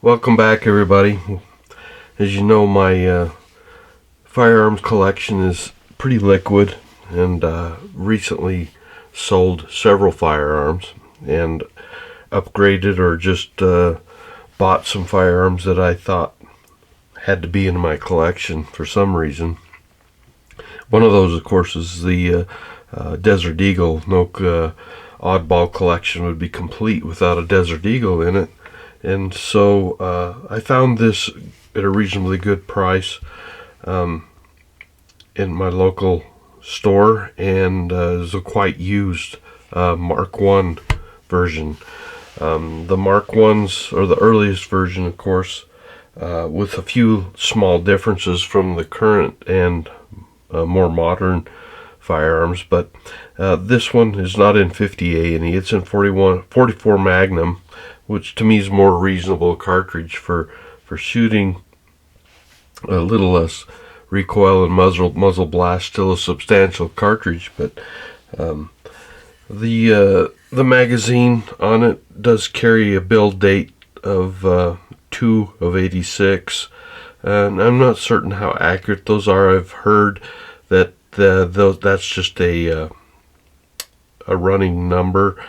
Welcome back, everybody. As you know, my firearms collection is pretty liquid, and recently sold several firearms and upgraded or just bought some firearms that I thought had to be in my collection for some reason. One of those, of course, is the Desert Eagle. No oddball collection would be complete without a Desert Eagle in it. And so I found this at a reasonably good price in my local store, and it was a quite used Mark 1 version. The Mark 1s are the earliest version, of course, with a few small differences from the current and more modern firearms, but this one is not in 50 A&E, it's in 44 Magnum, which to me is more reasonable cartridge for shooting. A little less recoil and muzzle blast, still a substantial cartridge, but the magazine on it does carry a build date of 2 of 86, and I'm not certain how accurate those are. I've heard that that's just a running number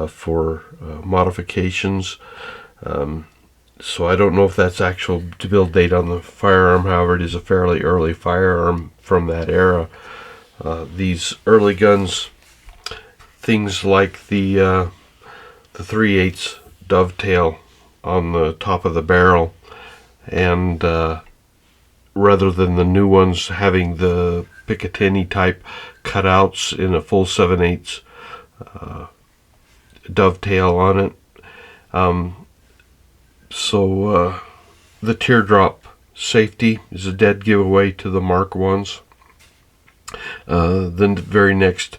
for modifications. So I don't know if that's actual build date on the firearm. However, it is a fairly early firearm from that era. These early guns, things like the 3/8 dovetail on the top of the barrel, and rather than the new ones having the Picatinny type cutouts in a full 7/8 dovetail on it. So the teardrop safety is a dead giveaway to the Mark 1s. The very next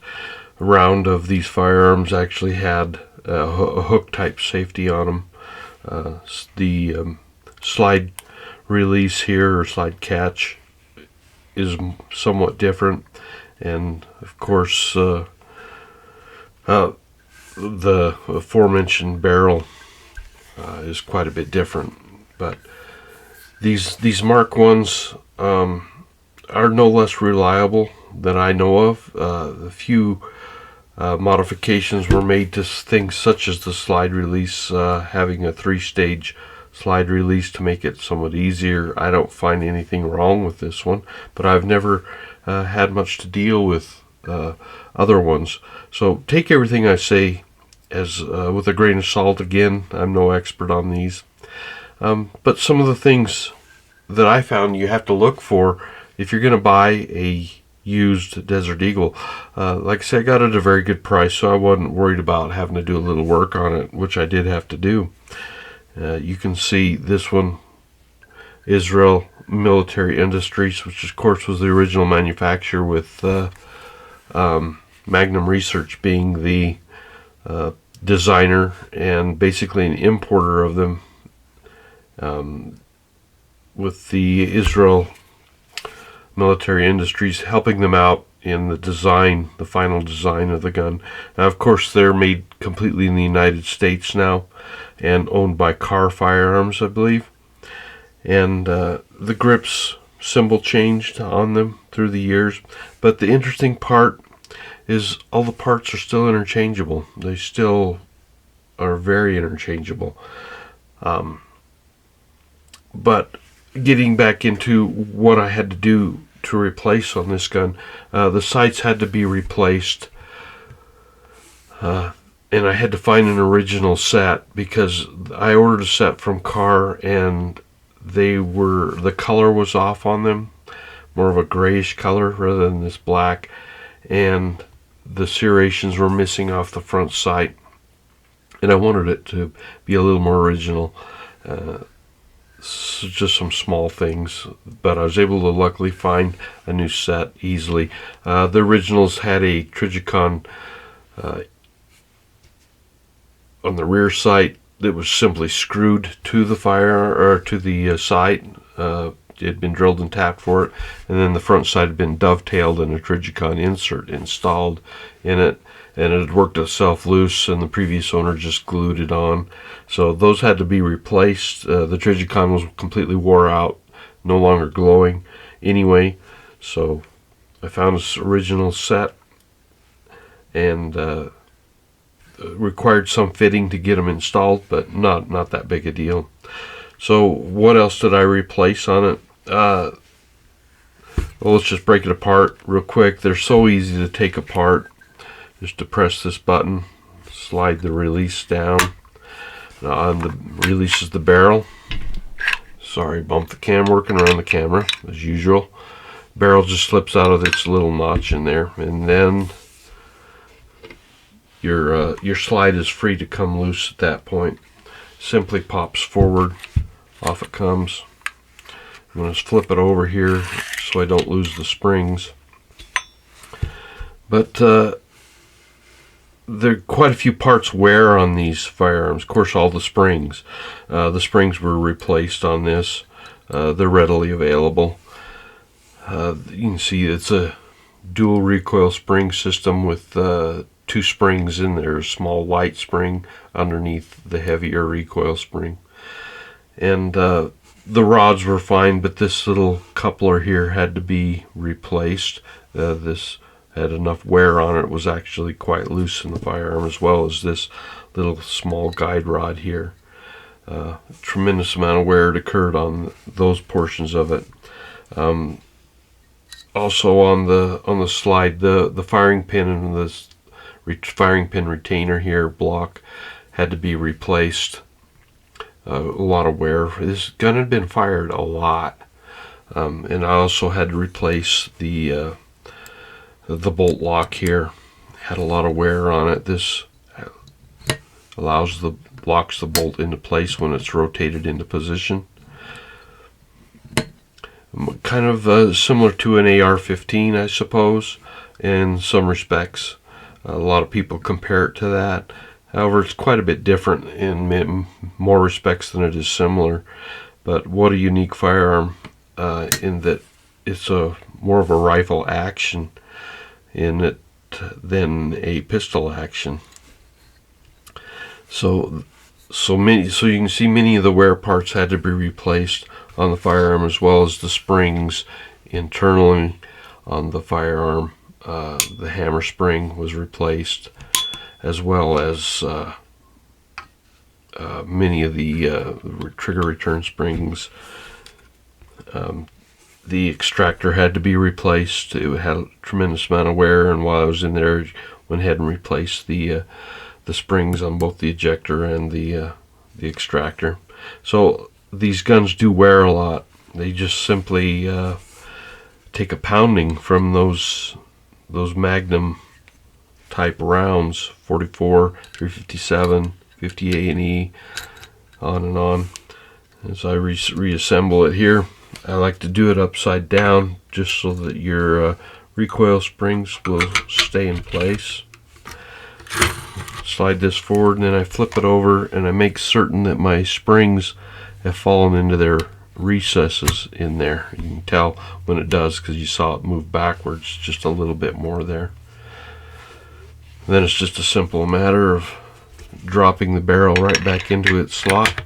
round of these firearms actually had a hook type safety on them. The slide release here, or slide catch, is somewhat different, and of course the aforementioned barrel is quite a bit different. But these Mark 1s are no less reliable than I know of. A few modifications were made to things such as the slide release, having a 3-stage slide release to make it somewhat easier. I don't find anything wrong with this one, but I've never had much to deal with other ones. So take everything I say as with a grain of salt. Again, I'm no expert on these, but some of the things that I found you have to look for if you're going to buy a used Desert Eagle. Like I said, I got it at a very good price, so I wasn't worried about having to do a little work on it, which I did have to do. You can see this one, Israel Military Industries, which of course was the original manufacturer, with Magnum Research being the designer and basically an importer of them, with the Israel Military Industries helping them out in the design, the final design of the gun. Now, of course, they're made completely in the United States now and owned by Car Firearms, I believe. And the grips symbol changed on them through the years, but the interesting part is all the parts are still interchangeable. They still are very interchangeable. But getting back into what I had to do to replace on this gun, the sights had to be replaced, and I had to find an original set, because I ordered a set from Car and the color was off on them, more of a grayish color rather than this black, and the serrations were missing off the front sight, and I wanted it to be a little more original. So just some small things, but I was able to luckily find a new set easily. The originals had a Trigicon on the rear sight that was simply screwed to the sight. It had been drilled and tapped for it, and then the front sight had been dovetailed and a Trigicon insert installed in it, and it had worked itself loose, and the previous owner just glued it on. So those had to be replaced. The Trigicon was completely wore out, no longer glowing anyway. So I found this original set, and required some fitting to get them installed, but not that big a deal. So what else did I replace on it? Well, let's just break it apart real quick. They're so easy to take apart. Just to press this button, slide the release down. And the releases the barrel. Sorry, bumped the cam, working around the camera as usual. Barrel just slips out of its little notch in there, and then your slide is free to come loose at that point. Simply pops forward, off it comes. I'm going to flip it over here so I don't lose the springs. But there are quite a few parts wear on these firearms. Of course, all the springs. The springs were replaced on this. They're readily available. You can see it's a dual recoil spring system with 2 springs in there. A small light spring underneath the heavier recoil spring. And the rods were fine, but this little coupler here had to be replaced. This had enough wear on it. It was actually quite loose in the firearm, as well as this little small guide rod here. Tremendous amount of wear had occurred on those portions of it. Also on the slide, the firing pin and this firing pin retainer here block had to be replaced. A lot of wear. This gun had been fired a lot, and I also had to replace the bolt lock here. Had a lot of wear on it. This locks the bolt into place when it's rotated into position. Kind of similar to an AR-15, I suppose, in some respects. A lot of people compare it to that. However, it's quite a bit different in more respects than it is similar. But what a unique firearm in that it's more of a rifle action in it than a pistol action. So you can see many of the wear parts had to be replaced on the firearm, as well as the springs internally on the firearm. The hammer spring was replaced, as well as many of the trigger return springs. The extractor had to be replaced. It had a tremendous amount of wear, and while I was in there, went ahead and replaced the springs on both the ejector and the extractor. So these guns do wear a lot. They just simply take a pounding from those Magnum type rounds, 44, 357, 50 A&E, on and on. As I reassemble it here, I like to do it upside down just so that your recoil springs will stay in place. Slide this forward, and then I flip it over, and I make certain that my springs have fallen into their recesses in there. You can tell when it does because you saw it move backwards just a little bit more there. And then it's just a simple matter of dropping the barrel right back into its slot,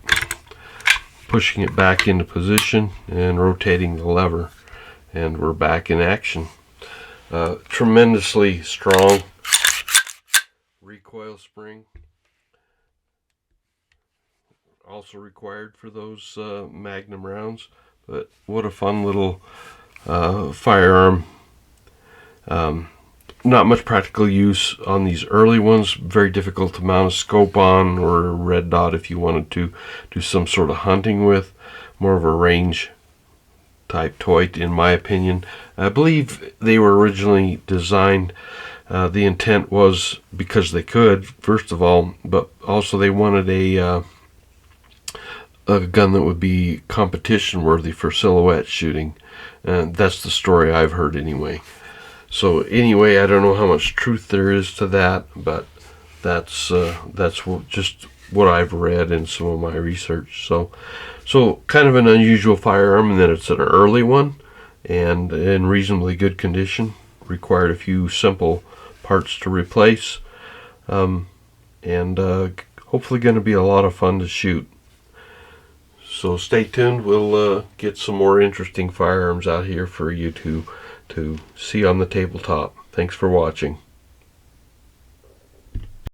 pushing it back into position, and rotating the lever, and we're back in action. Tremendously strong recoil spring, also required for those Magnum rounds. But what a fun little firearm. Not much practical use on these early ones. Very difficult to mount a scope on, or a red dot if you wanted to do some sort of hunting with. More of a range type toy, in my opinion. I believe they were originally designed, the intent was because they could, first of all, but also they wanted a gun that would be competition worthy for silhouette shooting, and that's the story I've heard anyway. So anyway, I don't know how much truth there is to that, but that's just what I've read in some of my research. So kind of an unusual firearm, and then it's an early one and in reasonably good condition. Required a few simple parts to replace. and hopefully going to be a lot of fun to shoot. So stay tuned. We'll get some more interesting firearms out here for you to see on the tabletop. Thanks for watching.